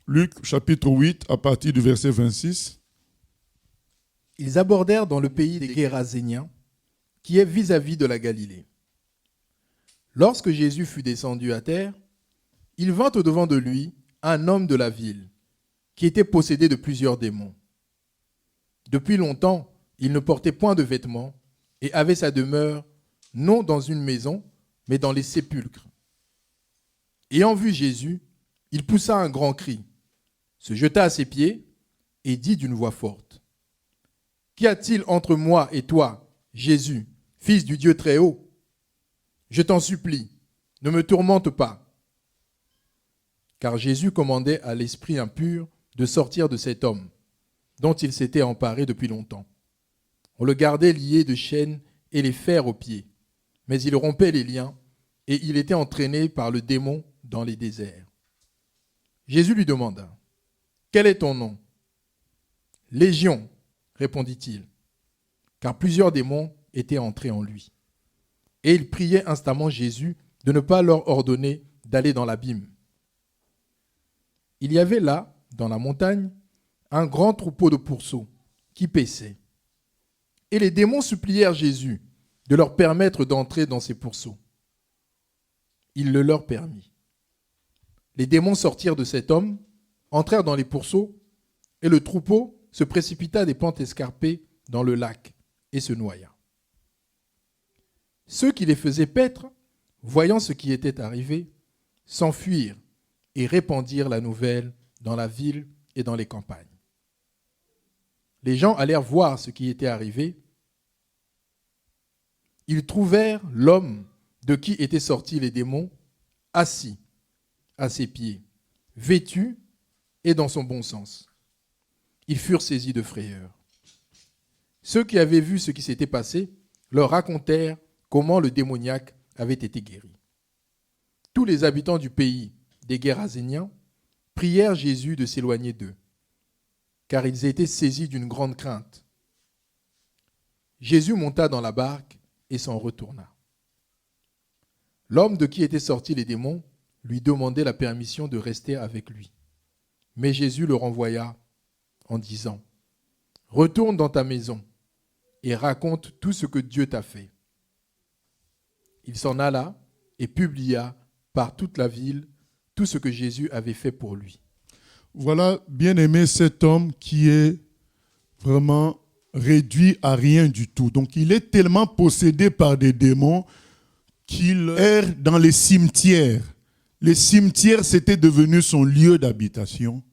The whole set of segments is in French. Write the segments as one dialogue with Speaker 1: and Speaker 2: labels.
Speaker 1: Luc chapitre 8 à partir du verset 26.
Speaker 2: Ils abordèrent dans le pays des Géraséniens, qui est vis-à-vis de la Galilée. Lorsque Jésus fut descendu à terre, il vint au-devant de lui un homme de la ville, qui était possédé de plusieurs démons. Depuis longtemps, il ne portait point de vêtements et avait sa demeure non dans une maison, mais dans les sépulcres. Ayant vu Jésus, il poussa un grand cri, se jeta à ses pieds et dit d'une voix forte, « Qu'y a-t-il entre moi et toi, Jésus, Fils du Dieu très haut? Je t'en supplie, ne me tourmente pas. » Car Jésus commandait à l'esprit impur de sortir de cet homme, dont il s'était emparé depuis longtemps. On le gardait lié de chaînes et les fers aux pieds, mais il rompait les liens et il était entraîné par le démon dans les déserts. Jésus lui demanda, « Quel est ton nom ?» « Légion, répondit-il, car plusieurs démons étaient entrés en lui. Et il priait instamment Jésus de ne pas leur ordonner d'aller dans l'abîme. Il y avait là, dans la montagne, un grand troupeau de pourceaux qui paissaient. Et les démons supplièrent Jésus de leur permettre d'entrer dans ces pourceaux. Il le leur permit. Les démons sortirent de cet homme, entrèrent dans les pourceaux, et le troupeau se précipita des pentes escarpées dans le lac et se noya. Ceux qui les faisaient paître, voyant ce qui était arrivé, s'enfuirent et répandirent la nouvelle dans la ville et dans les campagnes. Les gens allèrent voir ce qui était arrivé. Ils trouvèrent l'homme de qui étaient sortis les démons, assis à ses pieds, vêtu et dans son bon sens. Ils furent saisis de frayeur. Ceux qui avaient vu ce qui s'était passé leur racontèrent comment le démoniaque avait été guéri. Tous les habitants du pays des Géraséniens prièrent Jésus de s'éloigner d'eux, car ils étaient saisis d'une grande crainte. Jésus monta dans la barque et s'en retourna. L'homme de qui étaient sortis les démons lui demandait la permission de rester avec lui. Mais Jésus le renvoya en disant, « Retourne dans ta maison et raconte tout ce que Dieu t'a fait. » Il s'en alla et publia par toute la ville tout ce que Jésus avait fait pour lui.
Speaker 1: Voilà, bien aimé, cet homme qui est vraiment réduit à rien du tout. Donc, il est tellement possédé par des démons qu'il erre dans les cimetières. Les cimetières, c'était devenu son lieu d'habitation.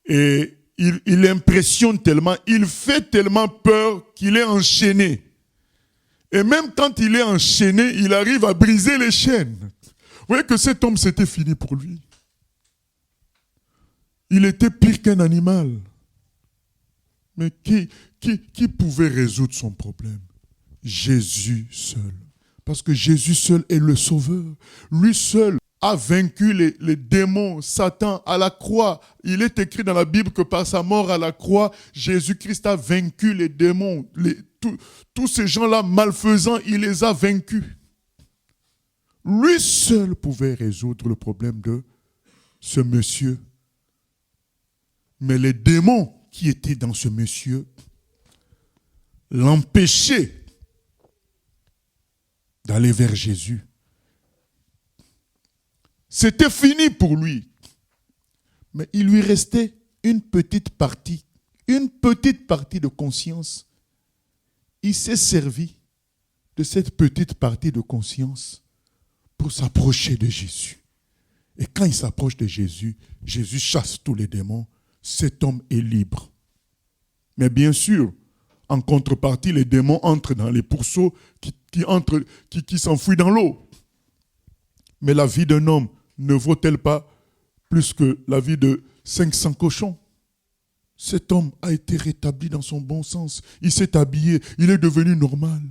Speaker 1: Et il impressionne tellement, il fait tellement peur qu'il est enchaîné. Et même quand il est enchaîné, il arrive à briser les chaînes. Vous voyez que cet homme, c'était fini pour lui. Il était pire qu'un animal. Mais qui pouvait résoudre son problème? Jésus seul. Parce que Jésus seul est le sauveur. Lui seul a vaincu les démons, Satan à la croix. Il est écrit dans la Bible que par sa mort à la croix, Jésus-Christ a vaincu les démons. Tous ces gens-là malfaisants, il les a vaincus. Lui seul pouvait résoudre le problème de ce monsieur. Mais les démons qui étaient dans ce monsieur l'empêchaient d'aller vers Jésus. C'était fini pour lui. Mais il lui restait une petite partie de conscience. Il s'est servi de cette petite partie de conscience pour s'approcher de Jésus. Et quand il s'approche de Jésus, Jésus chasse tous les démons. Cet homme est libre. Mais bien sûr, en contrepartie, les démons entrent dans les pourceaux qui s'enfuient dans l'eau. Mais la vie d'un homme ne vaut-elle pas plus que la vie de 500 cochons? Cet homme a été rétabli dans son bon sens. Il s'est habillé, il est devenu normal.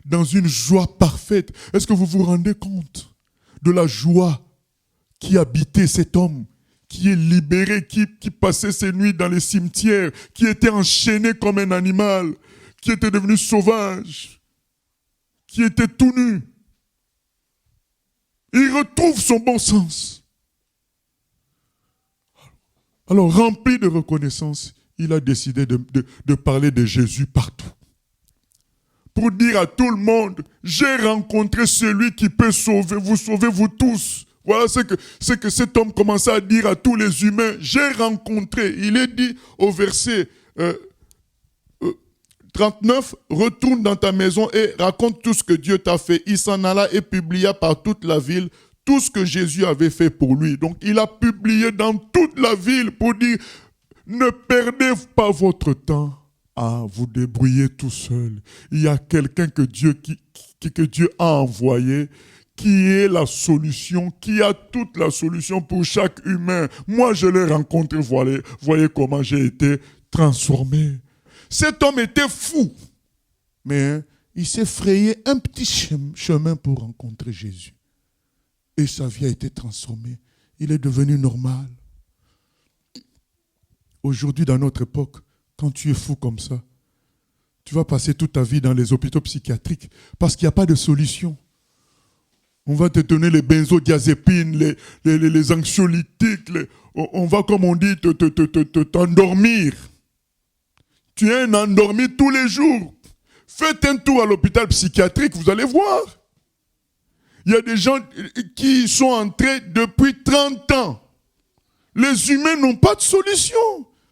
Speaker 1: Dans une joie parfaite. Est-ce que vous vous rendez compte de la joie qui habitait cet homme, qui est libéré, qui passait ses nuits dans les cimetières, qui était enchaîné comme un animal, qui était devenu sauvage, qui était tout nu? Il retrouve son bon sens. Alors, rempli de reconnaissance, il a décidé de parler de Jésus partout. Pour dire à tout le monde, j'ai rencontré celui qui peut sauver vous tous. Voilà ce que cet homme commençait à dire à tous les humains. J'ai rencontré. Il est dit au verset 39, retourne dans ta maison et raconte tout ce que Dieu t'a fait. Il s'en alla et publia par toute la ville tout ce que Jésus avait fait pour lui. Donc il a publié dans toute la ville pour dire, ne perdez pas votre temps à vous débrouiller tout seul. Il y a quelqu'un que Dieu a envoyé, qui est la solution, qui a toute la solution pour chaque humain. Moi, je l'ai rencontré, voyez comment j'ai été transformé. Cet homme était fou, mais il s'est frayé un petit chemin pour rencontrer Jésus. Et sa vie a été transformée. Il est devenu normal. Aujourd'hui, dans notre époque, quand tu es fou comme ça, tu vas passer toute ta vie dans les hôpitaux psychiatriques parce qu'il n'y a pas de solution. On va te donner les benzodiazépines, les anxiolytiques, on va, comme on dit, t'endormir. Tu es un endormi tous les jours. Faites un tour à l'hôpital psychiatrique, vous allez voir. Il y a des gens qui sont entrés depuis 30 ans. Les humains n'ont pas de solution.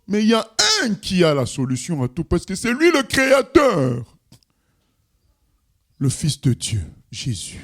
Speaker 1: Mais il y a un qui a la solution à tout, parce que c'est lui le Créateur. Le Fils de Dieu, Jésus.